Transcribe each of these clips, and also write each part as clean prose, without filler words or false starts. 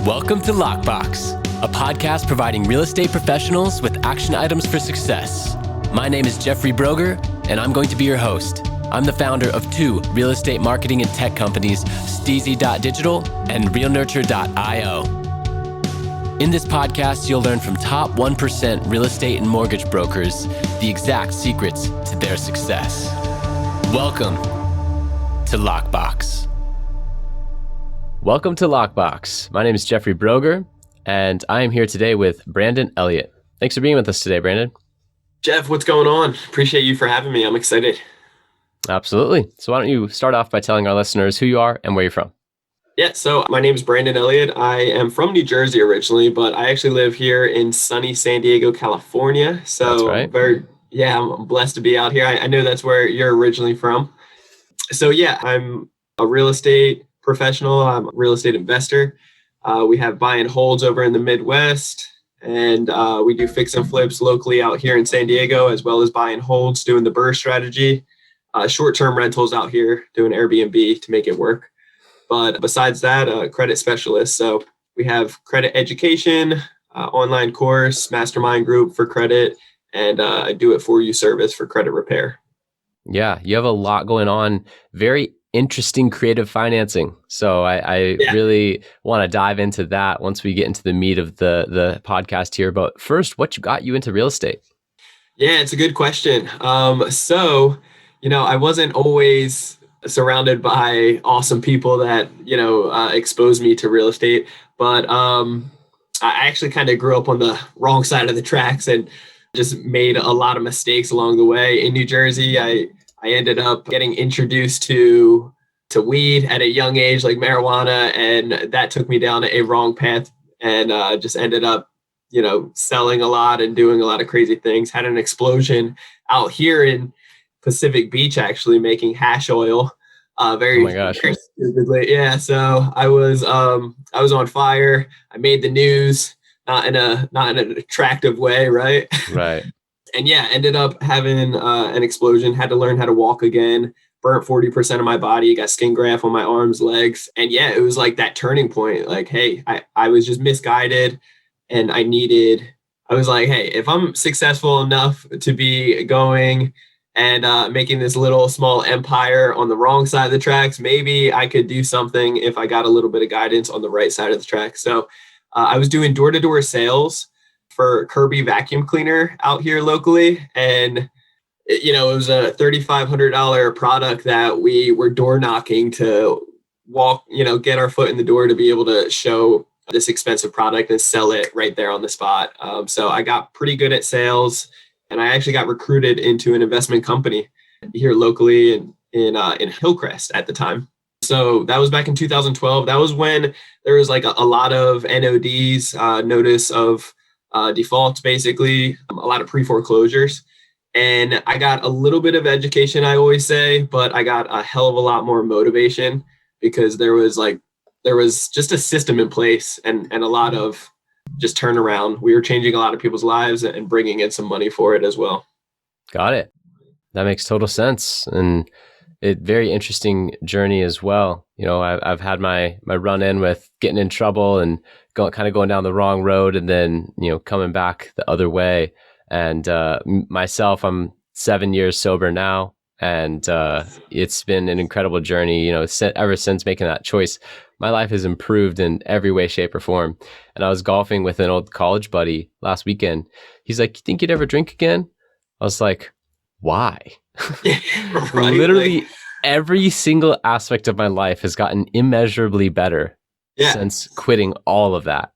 Welcome to Lockbox, a podcast providing real estate professionals with action items for success. My name is Jeffrey Brogger, and I'm going to be your host. I'm the founder of two real estate marketing and tech companies, STEEZY.Digital and realnurture.io. In this podcast, you'll learn from top 1% real estate and mortgage brokers the exact secrets to their success. Welcome to Lockbox. Welcome to Lockbox. My name is Jeffrey Brogger, and I am here today with Brandon Elliott. Thanks for being with us today, Brandon. Jeff, what's going on? Appreciate you for having me. I'm excited. Absolutely. So why don't you start off by telling our listeners who you are and where you're from? Yeah, so my name is Brandon Elliott. I am from New Jersey originally, but I actually live here in sunny San Diego, California. So that's right. I'm blessed to be out here. I know that's where you're originally from. So yeah, I'm a real estate professional. I'm a real estate investor. We have buy and holds over in the Midwest, and we do fix and flips locally out here in San Diego, as well as buy and holds doing the BRRRR strategy. Short-term rentals out here doing Airbnb to make it work. But besides that, credit specialist. So we have credit education, online course, Mastermind group for credit, and I do it for you service for credit repair. Yeah, you have a lot going on. Very interesting creative financing. So I really want to dive into that once we get into the meat of the podcast here. But first, what got you into real estate? Yeah, it's a good question. I wasn't always surrounded by awesome people that, exposed me to real estate. But I actually kind of grew up on the wrong side of the tracks and just made a lot of mistakes along the way. In New Jersey, I ended up getting introduced to weed at a young age, like marijuana, and that took me down a wrong path and just ended up, selling a lot and doing a lot of crazy things. Had an explosion out here in Pacific Beach, actually making hash oil. Very stupidly. Yeah. So I was on fire. I made the news, not in an attractive way. Right. Right. And yeah, ended up having an explosion, had to learn how to walk again, burnt 40% of my body, got skin graft on my arms, legs. And yeah, it was like that turning point. Like, hey, I was just misguided and I was like, hey, if I'm successful enough to be going and making this little small empire on the wrong side of the tracks, maybe I could do something if I got a little bit of guidance on the right side of the track. So I was doing door-to-door sales for Kirby vacuum cleaner out here locally. And, it was a $3,500 product that we were door knocking to walk, get our foot in the door to be able to show this expensive product and sell it right there on the spot. So I got pretty good at sales, and I actually got recruited into an investment company here locally in Hillcrest at the time. So that was back in 2012. That was when there was like a lot of NODs, notice of defaults, basically, a lot of pre-foreclosures. And I got a little bit of education, I always say, but I got a hell of a lot more motivation because there was just a system in place and a lot of just turnaround. We were changing a lot of people's lives and bringing in some money for it as well. Got it. That makes total sense. And very interesting journey as well. I've had my run in with getting in trouble and going down the wrong road and then, coming back the other way. And myself, I'm 7 years sober now, and it's been an incredible journey. Ever since making that choice, my life has improved in every way, shape, or form. And I was golfing with an old college buddy last weekend. He's like, "You think you'd ever drink again?" I was like, "Why?" Right? Literally every single aspect of my life has gotten immeasurably better since quitting all of that.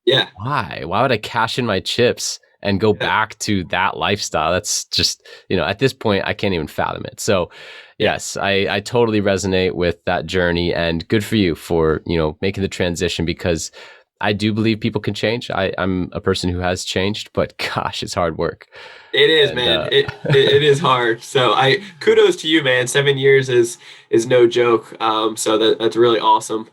Yeah. Why would I cash in my chips and go back to that lifestyle? That's just, at this point, I can't even fathom it. So yes, I totally resonate with that journey, and good for you for, making the transition, because I do believe people can change. I'm a person who has changed, but gosh, it's hard work. It is, man. It is hard. So kudos to you, man. 7 years is no joke. So that's really awesome.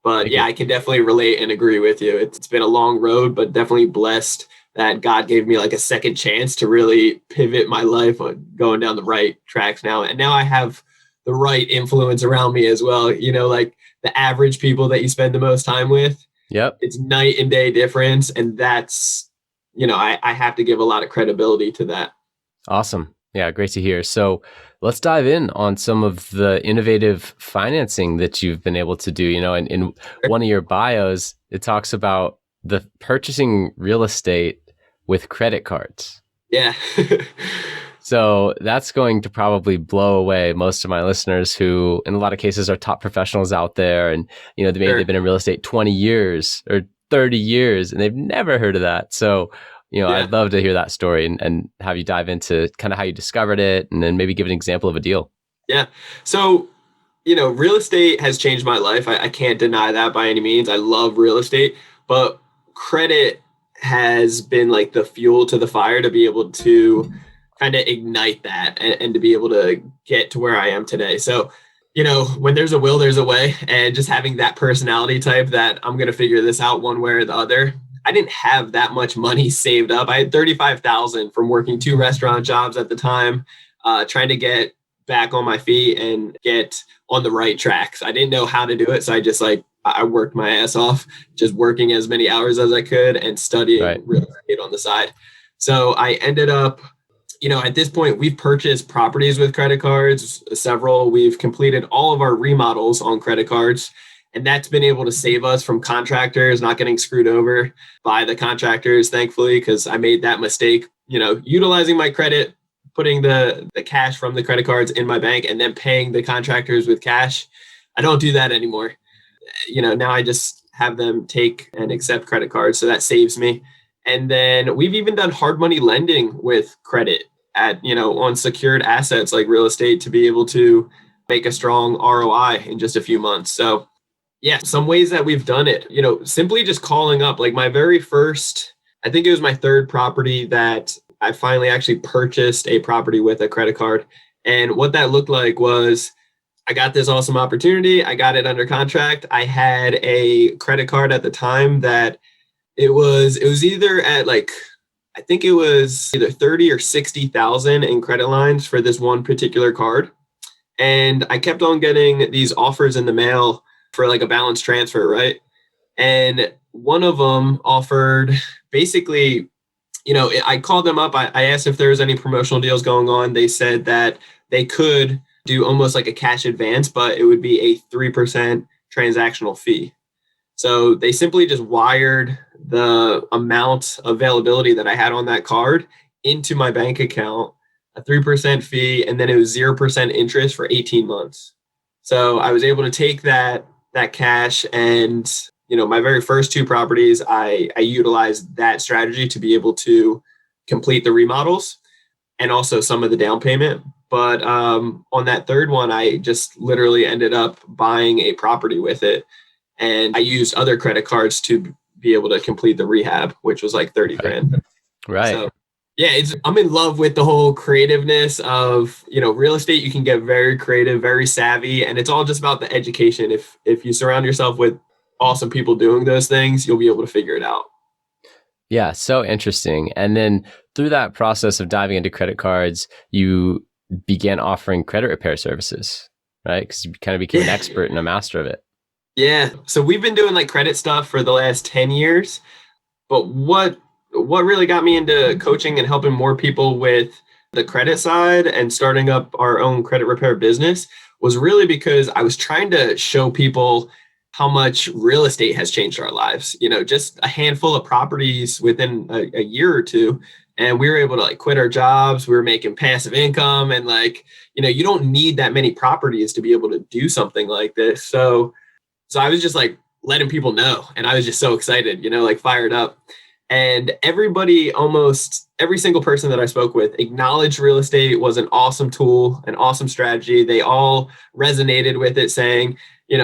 But I can definitely relate and agree with you. It's been a long road, but definitely blessed that God gave me like a second chance to really pivot my life on going down the right tracks now. And now I have the right influence around me as well. Like the average people that you spend the most time with, Yep. It's night and day difference. And that's, I have to give a lot of credibility to that. Awesome. Yeah, great to hear. So let's dive in on some of the innovative financing that you've been able to do. In one of your bios, it talks about the purchasing real estate with credit cards. Yeah. So that's going to probably blow away most of my listeners who, in a lot of cases, are top professionals out there. And, maybe they've been in real estate 20 years or 30 years and they've never heard of that. So, I'd love to hear that story and have you dive into kind of how you discovered it and then maybe give an example of a deal. Yeah. So, real estate has changed my life. I can't deny that by any means. I love real estate, but credit has been like the fuel to the fire to be able to kind of ignite that and to be able to get to where I am today. So, when there's a will, there's a way. And just having that personality type that I'm going to figure this out one way or the other. I didn't have that much money saved up. I had $35,000 from working 2 restaurant jobs at the time, trying to get back on my feet and get on the right tracks. I didn't know how to do it. So I worked my ass off, just working as many hours as I could and studying real estate on the side. So I ended up, at this point, we've purchased properties with credit cards, several. We've completed all of our remodels on credit cards. And that's been able to save us from contractors not getting screwed over by the contractors, thankfully, because I made that mistake, utilizing my credit, putting the cash from the credit cards in my bank and then paying the contractors with cash. I don't do that anymore. Now I just have them take and accept credit cards. So that saves me. And then we've even done hard money lending with credit on secured assets like real estate to be able to make a strong ROI in just a few months. So yeah, some ways that we've done it, simply just calling up, like my very first, I think it was my third property that I finally actually purchased a property with a credit card. And what that looked like was I got this awesome opportunity. I got it under contract. I had a credit card at the time that it was either at I think it was either 30 or 60,000 in credit lines for this one particular card. And I kept on getting these offers in the mail for like a balance transfer, right? And one of them offered basically, I called them up. I asked if there was any promotional deals going on. They said that they could do almost like a cash advance, but it would be a 3% transactional fee. So they simply just wired the amount availability that I had on that card into my bank account, a 3% fee, and then it was 0% interest for 18 months. So I was able to take that cash and, my very first 2 properties, I utilized that strategy to be able to complete the remodels and also some of the down payment. But on that third one, I just literally ended up buying a property with it. And I used other credit cards to be able to complete the rehab, which was like 30 grand. Right. So yeah, I'm in love with the whole creativeness of, real estate. You can get very creative, very savvy, and it's all just about the education. If you surround yourself with awesome people doing those things, you'll be able to figure it out. Yeah, so interesting. And then through that process of diving into credit cards, you began offering credit repair services, right? Because you kind of became an expert and a master of it. Yeah. So we've been doing like credit stuff for the last 10 years. But what really got me into coaching and helping more people with the credit side and starting up our own credit repair business was really because I was trying to show people how much real estate has changed our lives. Just a handful of properties within a year or two. And we were able to quit our jobs. We were making passive income and you don't need that many properties to be able to do something like this. So I was just letting people know. And I was just so excited, fired up. And everybody, almost every single person that I spoke with acknowledged real estate was an awesome tool, an awesome strategy. They all resonated with it, saying,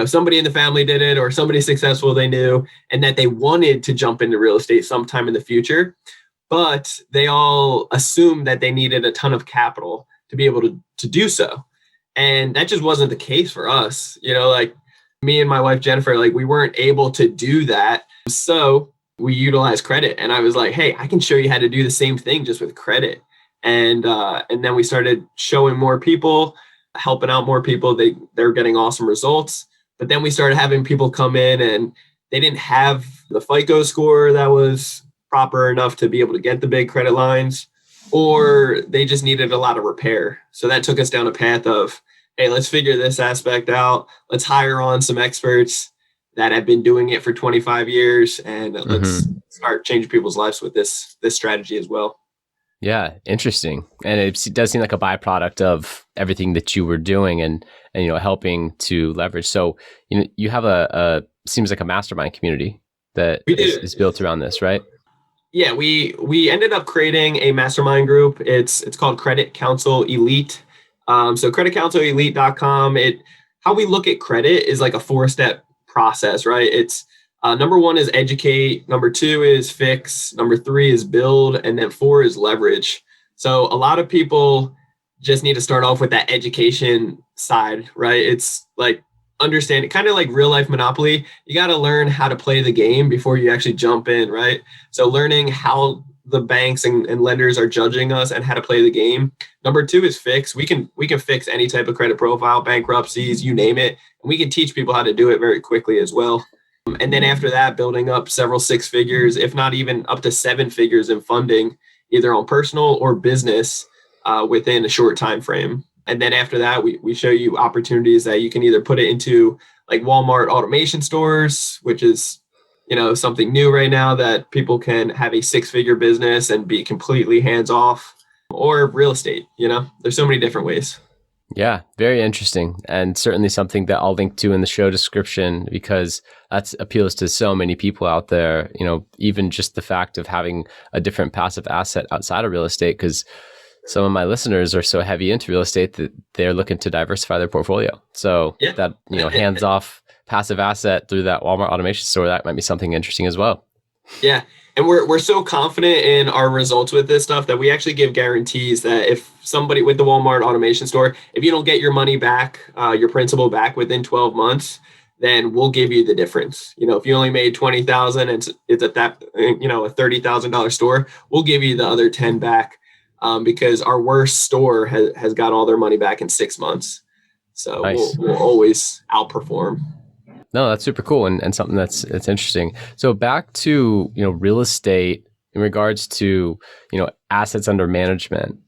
somebody in the family did it or somebody successful they knew, and that they wanted to jump into real estate sometime in the future. But they all assumed that they needed a ton of capital to be able to do so. And that just wasn't the case for us. Me and my wife, Jennifer, we weren't able to do that. So we utilized credit. And I was like, hey, I can show you how to do the same thing just with credit. And then we started showing more people, helping out more people. They're getting awesome results. But then we started having people come in and they didn't have the FICO score that was proper enough to be able to get the big credit lines, or they just needed a lot of repair. So that took us down a path of, hey, let's figure this aspect out. Let's hire on some experts that have been doing it for 25 years, and let's start changing people's lives with this strategy as well. Yeah, interesting. And it does seem like a byproduct of everything that you were doing and helping to leverage. So you have a seems like a mastermind community that is built around this, right? Yeah, we ended up creating a mastermind group. It's called Counsel Elite. So creditcounselelite.com. How we look at credit is like a 4-step process, right? It's number 1 is educate, number 2 is fix, number 3 is build, and then 4 is leverage. So a lot of people just need to start off with that education side, right? It's like understand, kind of like real life Monopoly. You got to learn how to play the game before you actually jump in, right? So learning how the banks and lenders are judging us and how to play the game. Number 2 is fix. We can fix any type of credit profile, bankruptcies, you name it. And we can teach people how to do it very quickly as well. And then after that, building up several 6 figures, if not even up to 7 figures in funding, either on personal or business within a short time frame. And then after that, we show you opportunities that you can either put it into like Wal-Mart automation stores, which is something new right now that people can have a 6-figure business and be completely hands off, or real estate. There's so many different ways. Yeah, very interesting, and certainly something that I'll link to in the show description, because that appeals to so many people out there. Even just the fact of having a different passive asset outside of real estate, because some of my listeners are so heavy into real estate that they're looking to diversify their portfolio. So that hands off passive asset through that Walmart automation store, that might be something interesting as well. Yeah. And we're so confident in our results with this stuff that we actually give guarantees that if somebody with the Walmart automation store, if you don't get your money back, your principal back within 12 months, then we'll give you the difference. If you only made $20,000 and it's at that, a $30,000 store, we'll give you the other 10 back, because our worst store has got all their money back in 6 months. So nice. we'll always outperform. No, that's super cool, and something that's interesting. So back to real estate in regards to assets under management.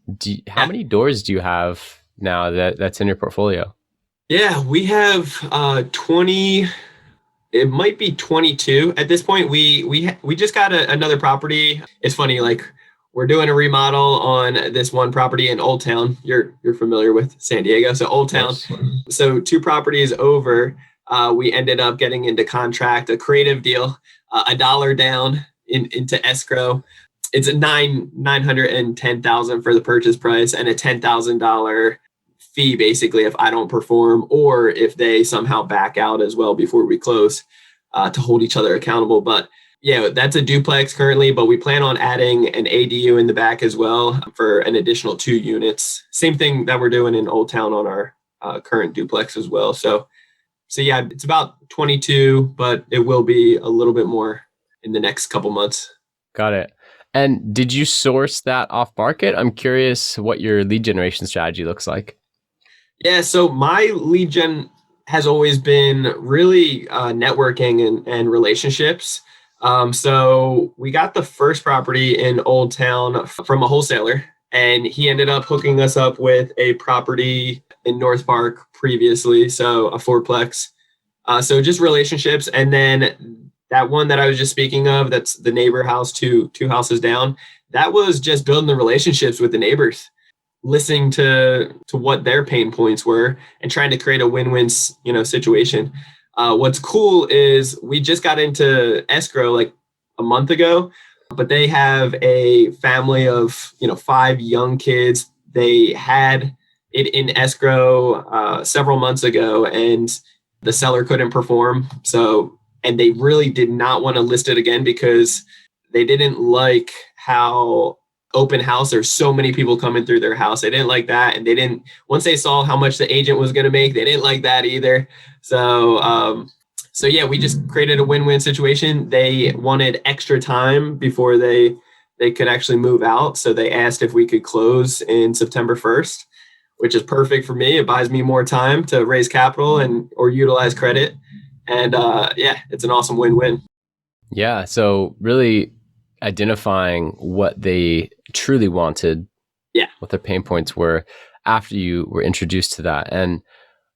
How many doors do you have now that's in your portfolio? Yeah, we have 20. It might be 22 at this point. We just got another property. It's funny, like we're doing a remodel on this one property in Old Town. You're familiar with San Diego, so Old Town. So 2 properties over. We ended up getting into contract, a creative deal, $1 down into escrow. It's a $910,000 for the purchase price and a $10,000 fee, basically, if I don't perform or if they somehow back out as well before we close, to hold each other accountable. But yeah, that's a duplex currently, but we plan on adding an ADU in the back as well for an additional 2 units. Same thing that we're doing in Old Town on our current duplex as well. So yeah, it's about 22, but it will be a little bit more in the next couple months. Got it. And did you source that off market? I'm curious what your lead generation strategy looks like. Yeah, so my lead gen has always been really networking and relationships. So we got the first property in Old Town from a wholesaler, and he ended up hooking us up with a property in North Park previously, so a 4-plex. So just relationships. And then that one that I was just speaking of, that's the neighbor house, two houses down, that was just building the relationships with the neighbors, listening to what their pain points were and trying to create a win-win, situation. What's cool is we just got into escrow like a month ago, but they have a family of, 5 young kids. They had it in escrow several months ago, and the seller couldn't perform. And they really did not want to list it again because they didn't like how open house, there's so many people coming through their house. They didn't like that. And once they saw how much the agent was going to make, they didn't like that either. So yeah, we just created a win-win situation. They wanted extra time before they could actually move out. So they asked if we could close in September 1st, which is perfect for me. It buys me more time to raise capital or utilize credit. And yeah, it's an awesome win-win. Yeah. So really identifying what they truly wanted, Yeah. what their pain points were after you were introduced to that. And,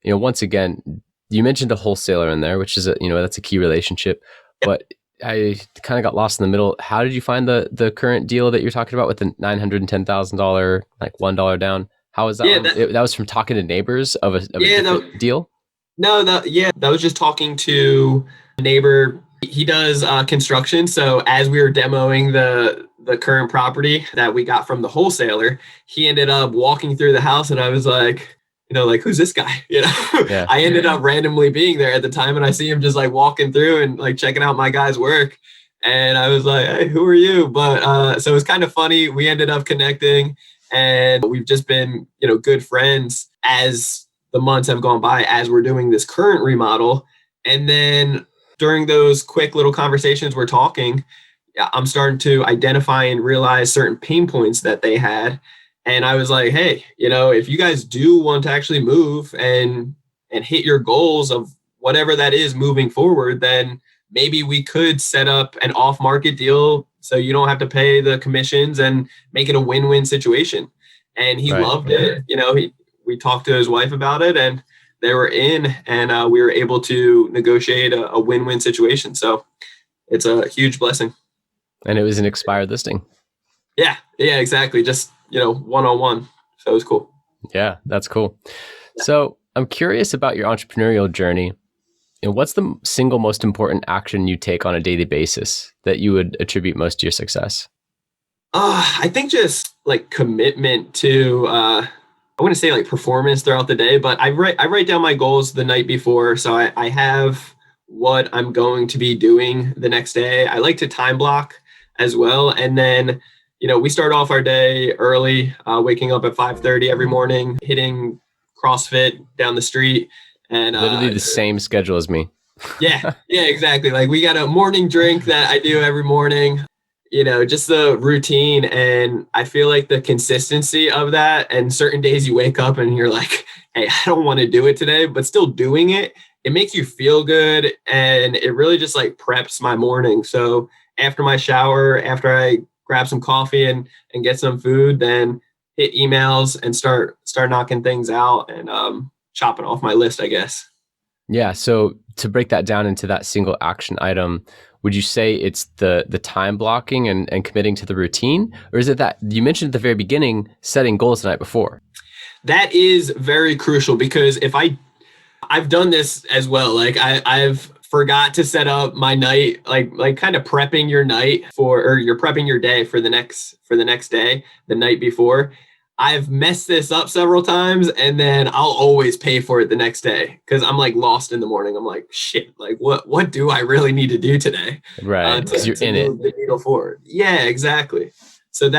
once again, you mentioned a wholesaler in there, which is that's a key relationship, but I kind of got lost in the middle. How did you find the current deal that you're talking about with the $910,000, like $1 down? How was that Yeah, one? That was from talking to neighbors of a different deal? No, that was just talking to a neighbor. He does construction. So as we were demoing the current property that we got from the wholesaler, he ended up walking through the house, and I was like, like, who's this guy? Yeah. I ended up randomly being there at the time, and I see him just like walking through and like checking out my guy's work. And I was like, hey, who are you? But so it was kind of funny. We ended up connecting, and we've just been, good friends as the months have gone by as we're doing this current remodel. And then during those quick little conversations we're talking, I'm starting to identify and realize certain pain points that they had. And I was like, hey, if you guys do want to actually move and hit your goals of whatever that is moving forward, then maybe we could set up an off-market deal so you don't have to pay the commissions and make it a win-win situation. And he loved it. We talked to his wife about it, and they were in, and we were able to negotiate a win-win situation. So it's a huge blessing. And it was an expired listing. Yeah, exactly. Just, one-on-one. So it was cool. Yeah, that's cool. Yeah. So I'm curious about your entrepreneurial journey. And what's the single most important action you take on a daily basis that you would attribute most to your success? I think just like commitment to, I wouldn't say like performance throughout the day, but I write down my goals the night before. So I have what I'm going to be doing the next day. I like to time block as well. And then, we start off our day early, waking up at 5:30 every morning, hitting CrossFit down the street. And literally the same schedule as me. Yeah, exactly. Like we got a morning drink that I do every morning. Just the routine. And I feel like the consistency of that, and certain days you wake up and you're like, hey, I don't want to do it today, but still doing it, it makes you feel good. And it really just like preps my morning. So after my shower, after I grab some coffee and get some food, then hit emails and start knocking things out and chopping off my list, I guess. Yeah. So to break that down into that single action item, would you say it's the time blocking and committing to the routine? Or is it that you mentioned at the very beginning, setting goals the night before? That is very crucial, because if I've done this as well. Like I've forgot to set up my night, like kind of prepping your night or you're prepping your day for the next day, the night before. I've messed this up several times, and then I'll always pay for it the next day because I'm like lost in the morning. I'm like, shit, like what do I really need to do today? Right, because you're in it. The needle forward. Yeah, exactly. So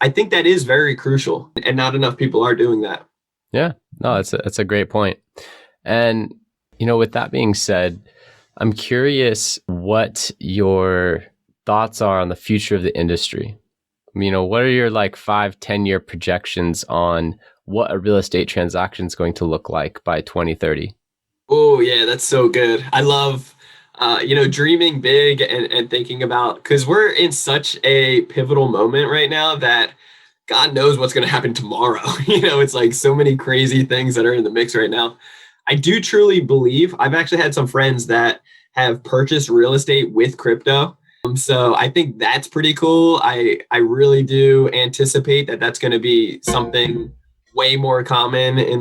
I think that is very crucial, and not enough people are doing that. Yeah, no, that's a great point. And with that being said, I'm curious what your thoughts are on the future of the industry. What are your 5-10 year projections on what a real estate transaction is going to look like by 2030? Oh yeah, that's so good. I love, dreaming big and thinking about, because we're in such a pivotal moment right now that God knows what's going to happen tomorrow. It's like so many crazy things that are in the mix right now. I do truly believe, I've actually had some friends that have purchased real estate with crypto. So I think that's pretty cool. I really do anticipate that that's going to be something way more common in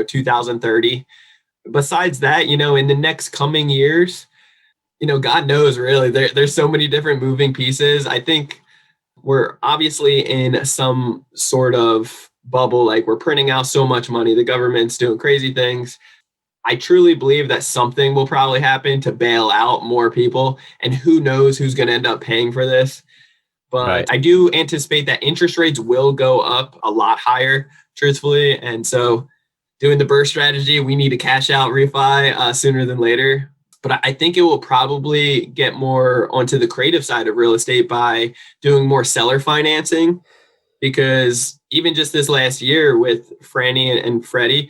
2030. Besides that, in the next coming years, God knows really, there's so many different moving pieces. I think we're obviously in some sort of bubble, like we're printing out so much money. The government's doing crazy things. I truly believe that something will probably happen to bail out more people, and who knows who's going to end up paying for this. But right. I do anticipate that interest rates will go up a lot higher, truthfully. And so doing the burst strategy, we need to cash out refi sooner than later. But I think it will probably get more onto the creative side of real estate by doing more seller financing, because even just this last year with Franny and Freddie,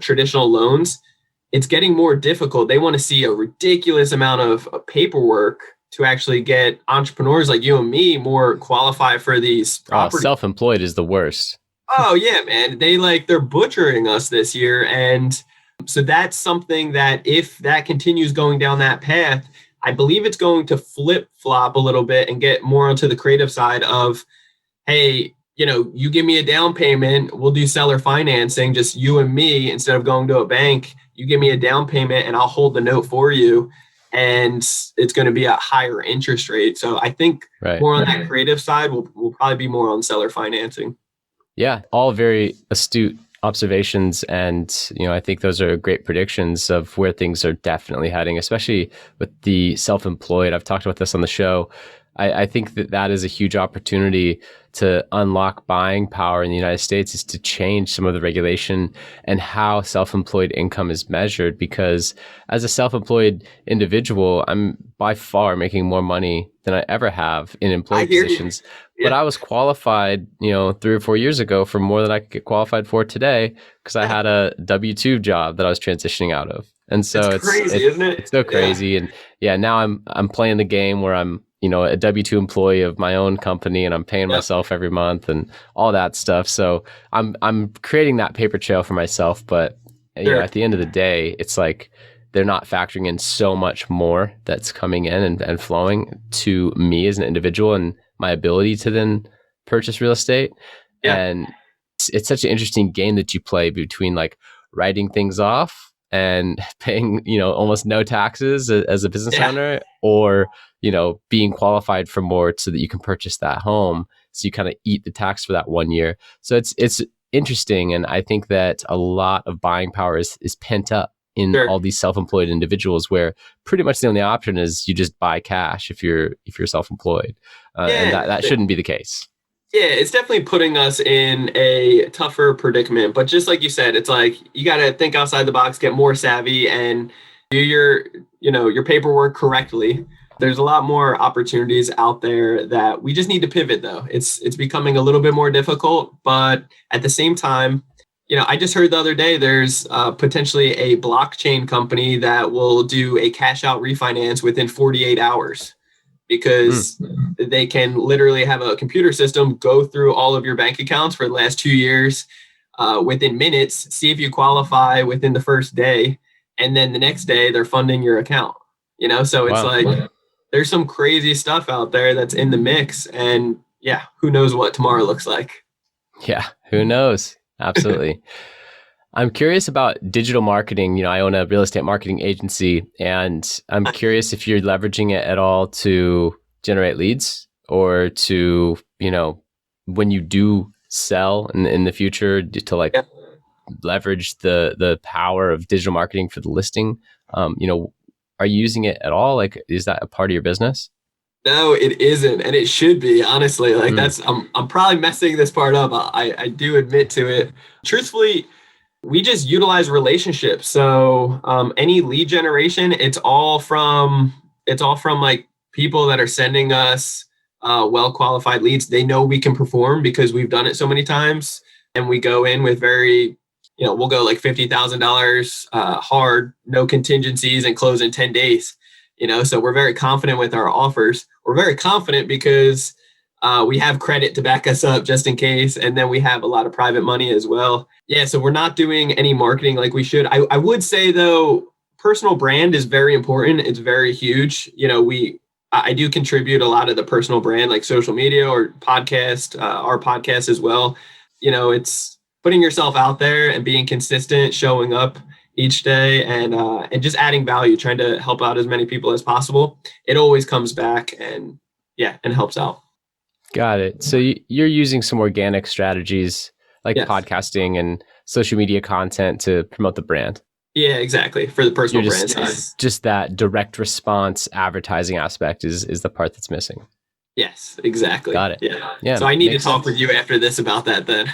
traditional loans, it's getting more difficult. They want to see a ridiculous amount of paperwork to actually get entrepreneurs like you and me more qualified for these property. Self-employed is the worst. Oh yeah, man. They're butchering us this year. And so that's something that if that continues going down that path, I believe it's going to flip flop a little bit and get more onto the creative side of, hey, you give me a down payment, we'll do seller financing, just you and me, instead of going to a bank. You give me a down payment and I'll hold the note for you. And it's going to be a higher interest rate. So I think more on that creative side will probably be more on seller financing. Yeah, all very astute observations. And, I think those are great predictions of where things are definitely heading, especially with the self-employed. I've talked about this on the show. I think that is a huge opportunity to unlock buying power in the United States, is to change some of the regulation and how self-employed income is measured. Because as a self-employed individual, I'm by far making more money than I ever have in employed positions. Yeah. But I was qualified, 3 or 4 years ago for more than I could get qualified for today because I had a W-2 job that I was transitioning out of. And so it's crazy, isn't it? It's so crazy. Yeah. And now I'm playing the game where I'm a W-2 employee of my own company and I'm paying myself every month and all that stuff. So I'm creating that paper trail for myself. But at the end of the day, it's like they're not factoring in so much more that's coming in and flowing to me as an individual and my ability to then purchase real estate. Yeah. And it's such an interesting game that you play between like writing things off and paying, almost no taxes as a business owner, or, being qualified for more so that you can purchase that home. So you kind of eat the tax for that 1 year. So it's interesting. And I think that a lot of buying power is pent up in all these self-employed individuals, where pretty much the only option is you just buy cash if you're self-employed. And that shouldn't be the case. Yeah, it's definitely putting us in a tougher predicament. But just like you said, it's like you got to think outside the box, get more savvy, and do your paperwork correctly. There's a lot more opportunities out there that we just need to pivot, though. It's becoming a little bit more difficult, but at the same time, I just heard the other day there's potentially a blockchain company that will do a cash out refinance within 48 hours. Because they can literally have a computer system go through all of your bank accounts for the last 2 years within minutes, see if you qualify within the first day, and then the next day they're funding your account. So it's like there's some crazy stuff out there that's in the mix, and who knows what tomorrow looks like. Yeah, who knows? Absolutely. I'm curious about digital marketing. I own a real estate marketing agency, and I'm curious if you're leveraging it at all to generate leads, or to, when you do sell in the future, to like leverage the power of digital marketing for the listing. Are you using it at all? Like, is that a part of your business? No, it isn't. And it should be, honestly. Like I'm probably messing this part up. I do admit to it. Truthfully, we just utilize relationships. So any lead generation, it's all from like people that are sending us well-qualified leads. They know we can perform because we've done it so many times, and we go in with very, we'll go like $50,000 hard, no contingencies, and close in 10 days. So we're very confident with our offers. We're very confident because we have credit to back us up just in case. And then we have a lot of private money as well. Yeah, so we're not doing any marketing like we should. I would say, though, personal brand is very important. It's very huge. I do contribute a lot of the personal brand, like social media or podcast, our podcast as well. It's putting yourself out there and being consistent, showing up each day, and just adding value, trying to help out as many people as possible. It always comes back and helps out. Got it. So you're using some organic strategies like podcasting and social media content to promote the brand. Yeah, exactly. For the personal brand side. Just that direct response advertising aspect is the part that's missing. Yes, exactly. Got it. Yeah. So I need to talk with you after this about that then.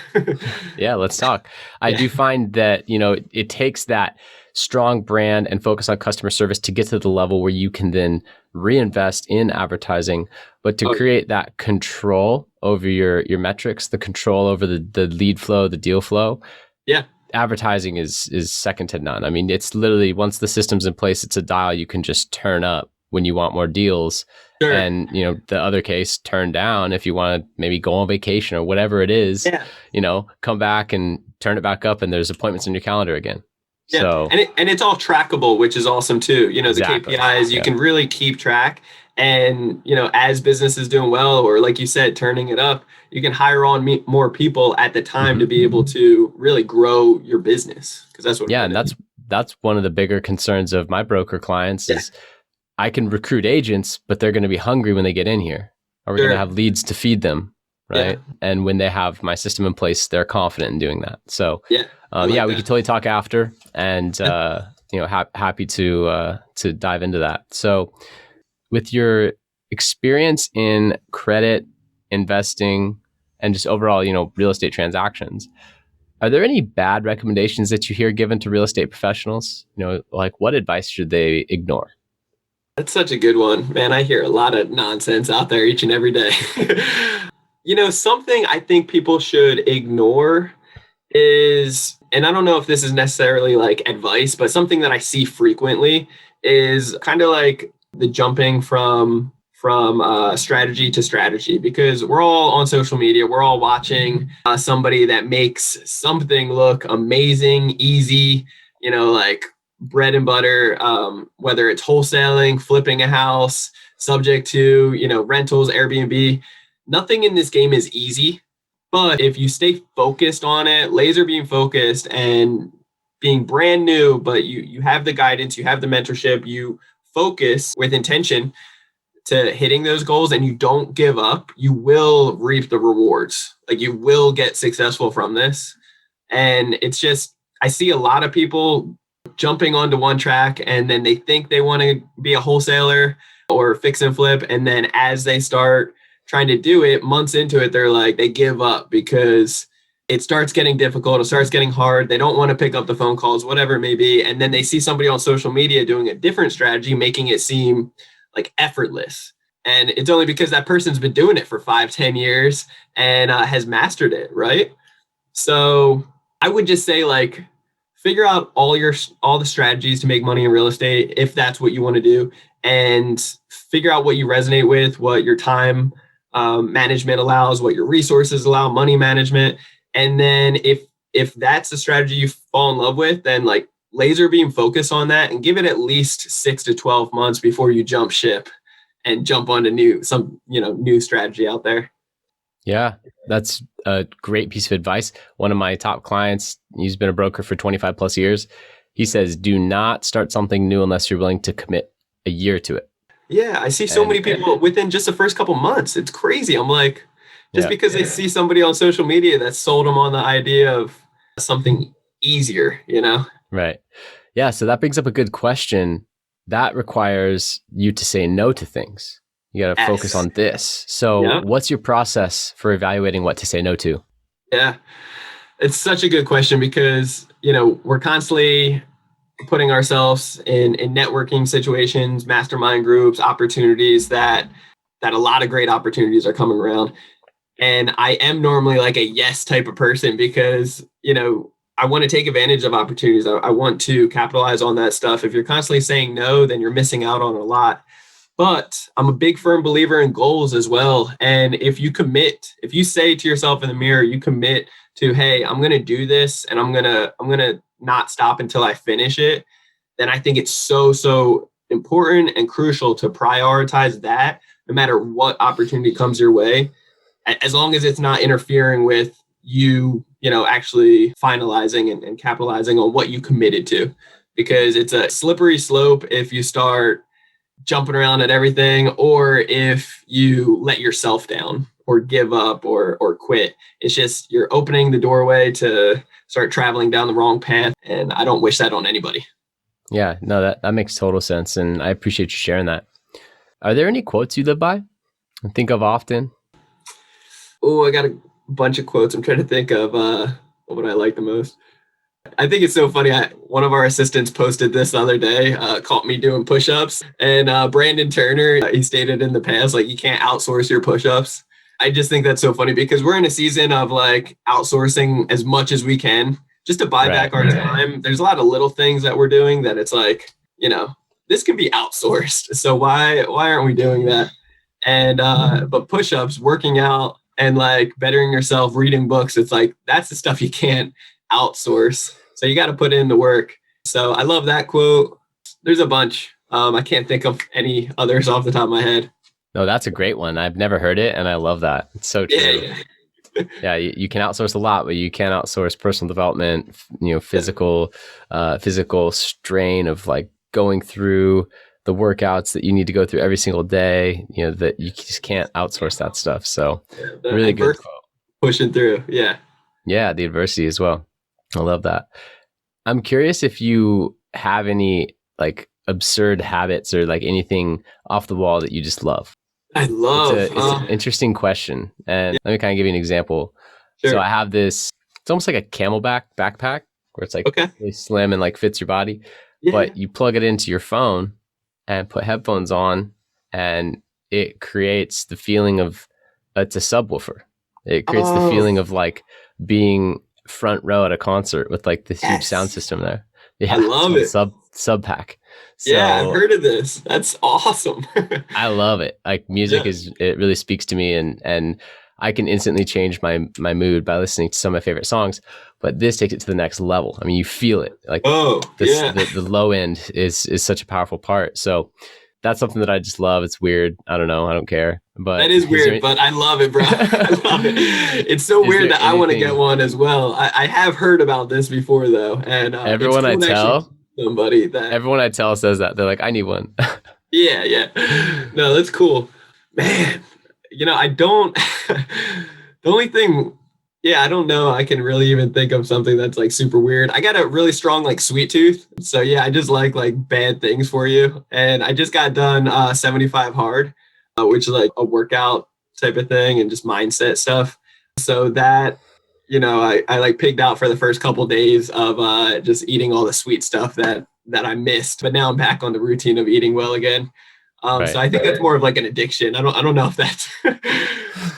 Yeah, let's talk. I do find that, it takes that strong brand and focus on customer service to get to the level where you can then reinvest in advertising, but to create that control over your metrics, the control over the lead flow, the deal flow. Yeah. advertising is second to none. I mean, it's literally once the system's in place, it's a dial you can just turn up when you want more deals. Sure. And, the other case, turn down if you want to maybe go on vacation or whatever it is, come back and turn it back up and there's appointments in your calendar again. Yeah. So, and it's all trackable, which is awesome too. Exactly. The KPIs, you can really keep track. And, as business is doing well, or like you said, turning it up, you can hire on more people at the time to be able to really grow your business. Because that's what. Yeah. And that's one of the bigger concerns of my broker clients is I can recruit agents, but they're going to be hungry when they get in here. Or we're going to have leads to feed them. Right. Yeah. And when they have my system in place, they're confident in doing that. So, we can totally talk after and, happy to dive into that. So with your experience in credit, investing, and just overall, real estate transactions, are there any bad recommendations that you hear given to real estate professionals? Like what advice should they ignore? That's such a good one, man. I hear a lot of nonsense out there each and every day. Something I think people should ignore is, and I don't know if this is necessarily like advice, but something that I see frequently is kind of like the jumping from strategy to strategy, because we're all on social media. We're all watching somebody that makes something look amazing, easy, like bread and butter, whether it's wholesaling, flipping a house, subject to, rentals, Airbnb. Nothing in this game is easy, but if you stay focused on it, laser beam focused and being brand new, but you have the guidance, you have the mentorship, you focus with intention to hitting those goals and you don't give up, you will reap the rewards. Like you will get successful from this. And it's just, I see a lot of people jumping onto one track and then they think they want to be a wholesaler or fix and flip. And then as they start trying to do it, months into it, they're like, they give up because it starts getting difficult. It starts getting hard. They don't want to pick up the phone calls, whatever it may be. And then they see somebody on social media doing a different strategy, making it seem like effortless. And it's only because that person's been doing it for 5-10 years and has mastered it. Right. So I would just say like, figure out all the strategies to make money in real estate, if that's what you want to do, and figure out what you resonate with, what your time management allows, what your resources allow, money management. And then if that's the strategy you fall in love with, then like laser beam focus on that and give it at least 6 to 12 months before you jump ship and jump onto new strategy out there. Yeah, that's a great piece of advice. One of my top clients, he's been a broker for 25 plus years. He says, do not start something new unless you're willing to commit a year to it. Yeah, I see so many people within just the first couple months. It's crazy. I'm like, because they see somebody on social media that sold them on the idea of something easier, Right. Yeah. So that brings up a good question. That requires you to say no to things. You got to focus on this. So what's your process for evaluating what to say no to? Yeah, it's such a good question because, we're constantly putting ourselves in networking situations, mastermind groups, opportunities that a lot of great opportunities are coming around. And I am normally like a yes type of person because, I want to take advantage of opportunities. I want to capitalize on that stuff. If you're constantly saying no, then you're missing out on a lot. But I'm a big firm believer in goals as well. And if you say to yourself in the mirror, you commit to, hey, I'm going to do this and I'm going to not stop until I finish it, then I think it's so important and crucial to prioritize that no matter what opportunity comes your way, as long as it's not interfering with you, actually finalizing and capitalizing on what you committed to, because it's a slippery slope if you start jumping around at everything, or if you let yourself down or give up or quit. It's just, you're opening the doorway to start traveling down the wrong path. And I don't wish that on anybody. Yeah, no, that makes total sense. And I appreciate you sharing that. Are there any quotes you live by and think of often? Oh, I got a bunch of quotes. I'm trying to think of what I like the most. I think it's so funny. One of our assistants posted this the other day, caught me doing push-ups. And Brandon Turner, he stated in the past, like, you can't outsource your push-ups. I just think that's so funny because we're in a season of like outsourcing as much as we can just to buy back our time. There's a lot of little things that we're doing that it's like, this can be outsourced. So why aren't we doing that? And but push-ups, working out, and like bettering yourself, reading books, it's like that's the stuff you can't outsource. So you got to put in the work. So I love that quote. There's a bunch. I can't think of any others off the top of my head. No, that's a great one. I've never heard it, and I love that. It's so true. Yeah. Yeah, you can outsource a lot, but you can't outsource personal development, physical strain of like going through the workouts that you need to go through every single day, that you just can't outsource that stuff. So really good quote. Pushing through. Yeah. Yeah, the adversity as well. I love that. I'm curious if you have any like absurd habits or like anything off the wall that you just love. It's an interesting question. And let me kind of give you an example. Sure. So I have this, it's almost like a camelback backpack where it's like really slim and like fits your body, but you plug it into your phone and put headphones on and it creates the feeling of, it's a subwoofer. It creates the feeling of like being front row at a concert with like this huge sound system there. Yeah, I love it. Sub pack. So, yeah, I've heard of this. That's awesome. I love it. Like music it really speaks to me, and I can instantly change my mood by listening to some of my favorite songs. But this takes it to the next level. I mean, you feel it. Like the low end is such a powerful part. So that's something that I just love. It's weird. I don't know. I don't care. But that is weird, but I love it, bro. I love it. It's so weird that I want to get one as well. I have heard about this before though, and everyone I tell everyone I tell says that they're like, I need one. Yeah. No, that's cool, man. I don't. The only thing, I don't know. I can really even think of something that's like super weird. I got a really strong like sweet tooth, so I just like bad things for you. And I just got done 75 hard, which is like a workout type of thing and just mindset stuff. So that. I like pigged out for the first couple of days of just eating all the sweet stuff that I missed, but now I'm back on the routine of eating well again. So I think that's more of like an addiction. I don't know if that's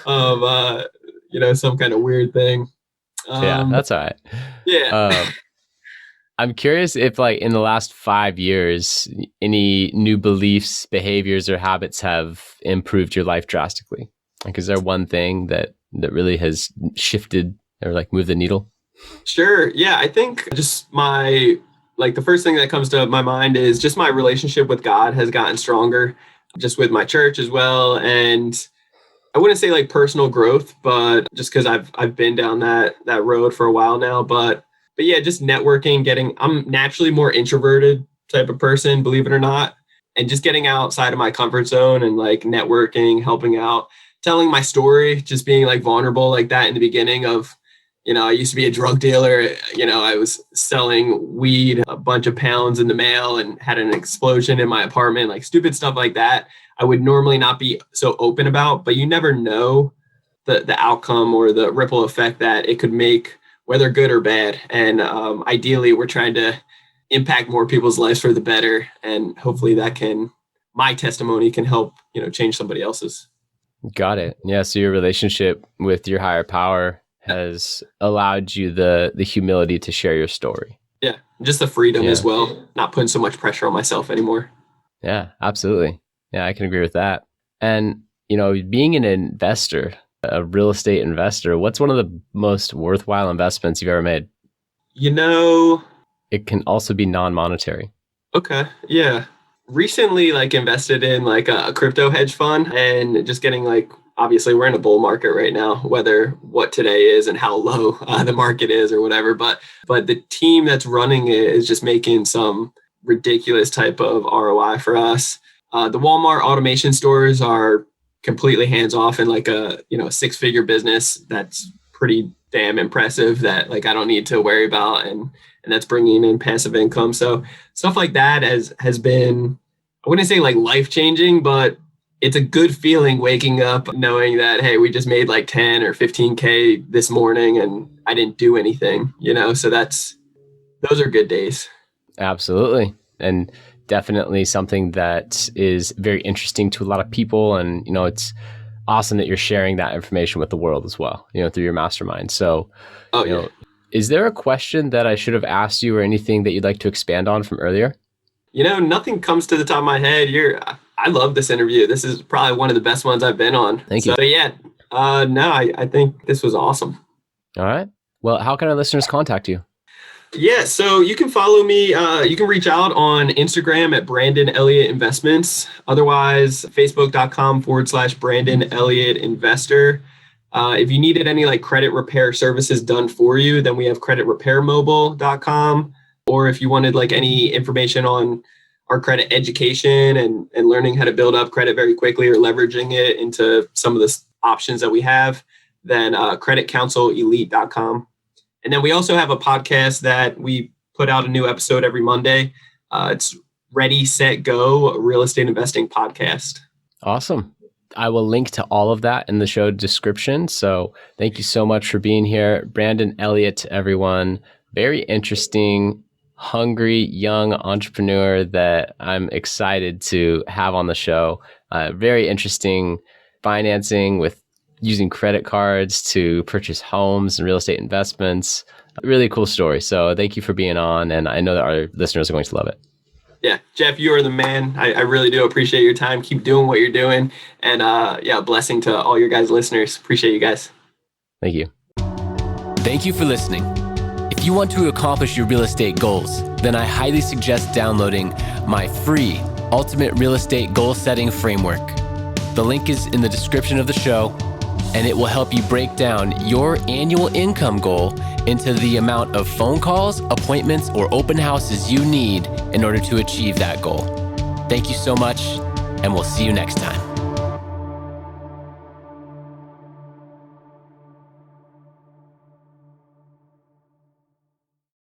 of some kind of weird thing. Yeah, that's all right. Yeah. I'm curious if like in the last 5 years, any new beliefs, behaviors, or habits have improved your life drastically. Like, is there one thing that really has shifted or like move the needle? Sure. Yeah. I think just the first thing that comes to my mind is just my relationship with God has gotten stronger, just with my church as well. And I wouldn't say like personal growth, but just because I've been down that road for a while now. But yeah, just networking, I'm naturally more introverted type of person, believe it or not. And just getting outside of my comfort zone and like networking, helping out, telling my story, just being like vulnerable like that in the beginning of, I used to be a drug dealer. I was selling weed, a bunch of pounds in the mail, and had an explosion in my apartment, like stupid stuff like that. I would normally not be so open about, but you never know the outcome or the ripple effect that it could make, whether good or bad. And ideally, we're trying to impact more people's lives for the better. And hopefully my testimony can help, change somebody else's. Got it. Yeah. So your relationship with your higher power has allowed you the humility to share your story. Yeah. Just the freedom as well. Not putting so much pressure on myself anymore. Yeah, absolutely. Yeah, I can agree with that. And, being an investor, a real estate investor, what's one of the most worthwhile investments you've ever made? It can also be non-monetary. Okay. Yeah. Recently, invested in a crypto hedge fund and just getting obviously we're in a bull market right now, whether what today is and how low the market is or whatever. But the team that's running it is just making some ridiculous type of ROI for us. The Walmart automation stores are completely hands off in a 6-figure business. That's pretty damn impressive that I don't need to worry about. And that's bringing in passive income. So stuff like that has been, I wouldn't say life-changing, but it's a good feeling waking up knowing that, hey, we just made 10 or 15K this morning and I didn't do anything, so those are good days. Absolutely. And definitely something that is very interesting to a lot of people. And, it's awesome that you're sharing that information with the world as well, through your mastermind. So, Is there a question that I should have asked you or anything that you'd like to expand on from earlier? Nothing comes to the top of my head. I love this interview. This is probably one of the best ones I've been on. Thank you. So yeah, no, I think this was awesome. All right. Well, how can our listeners contact you? Yeah, so you can follow me. You can reach out on Instagram at Brandon Elliott Investments. Otherwise, Facebook.com/Brandon Elliott Investor. If you needed any like credit repair services done for you, then we have creditrepairmobile.com. Or if you wanted like any information on our credit education and learning how to build up credit very quickly or leveraging it into some of the options that we have, then creditcounselelite.com. And then we also have a podcast that we put out a new episode every Monday. It's Ready, Set, Go, a real estate investing podcast. Awesome. I will link to all of that in the show description. So thank you so much for being here. Brandon Elliott, everyone. Very interesting, hungry, young entrepreneur that I'm excited to have on the show. Very interesting financing with using credit cards to purchase homes and real estate investments. Really cool story. So thank you for being on. And I know that our listeners are going to love it. Yeah, Jeff, you are the man. I really do appreciate your time. Keep doing what you're doing. And blessing to all your guys' listeners. Appreciate you guys. Thank you. Thank you for listening. If you want to accomplish your real estate goals, then I highly suggest downloading my free Ultimate Real Estate Goal Setting Framework. The link is in the description of the show, and it will help you break down your annual income goal into the amount of phone calls, appointments, or open houses you need in order to achieve that goal. Thank you so much, and we'll see you next time.